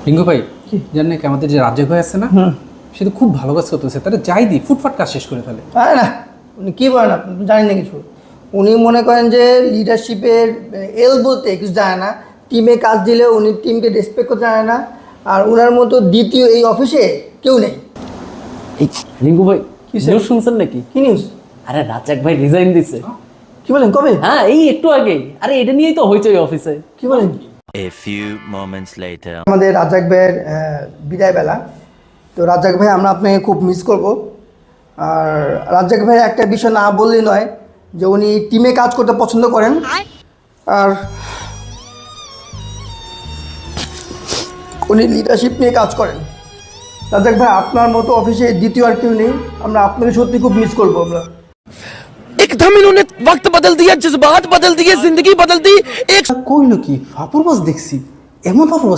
রিঙ্কু ভাই জানেন নাকি আমাদের যে রাজ্জাক ভাই আছে না, সে তো খুব ভালো কাজ করতেছে, তারা যাই দিই ফুটফাট কাজ শেষ করে ফেলে। আরে না, উনি কী বলেন আপনি জানেন না কিছু। উনি মনে করেন যে লিডারশিপের এল বলতে কিছু জানে না, টিমে কাজ দিলে উনি টিমকে রেসপেক্ট করতে জানে না। আর ওনার মতো দ্বিতীয় এই অফিসে কেউ নেই। এই রিঙ্কু ভাই কিসের? নিউজ শুনছেন নাকি? কি নিউজ? আরে রাজ্জাক ভাই রিজাইন দিছে। কি বলেন, কবে? হ্যাঁ এই একটু আগেই। আরে এটা নিয়েই তো হইচই অফিসে। কি বলেন? A few moments later. আমাদের রাজ্জাক ভাইয়ের বিদায় বেলা, তো রাজ্জাক ভাই আমরা আপনাকে খুব মিস করব। আর রাজ্জাক ভাই একটা বিষয় না বললেই নয় যে উনি টিমে কাজ করতে পছন্দ করেন। আর উনি লিডারশিপ নিয়ে কাজ করেন। রাজ্জাক ভাই আপনার মতো অফিসে দ্বিতীয় আর কেউ নেই। আমরা আপনাকে সত্যি খুব মিস করবো আমরা। एकदम इन्होंने वक्त बदल दिया, जज्बात बदल दिए, जिंदगी बदल दी। एक কইলো কি ফাপুর বাস দেখছি, এমন ফাপুর বাস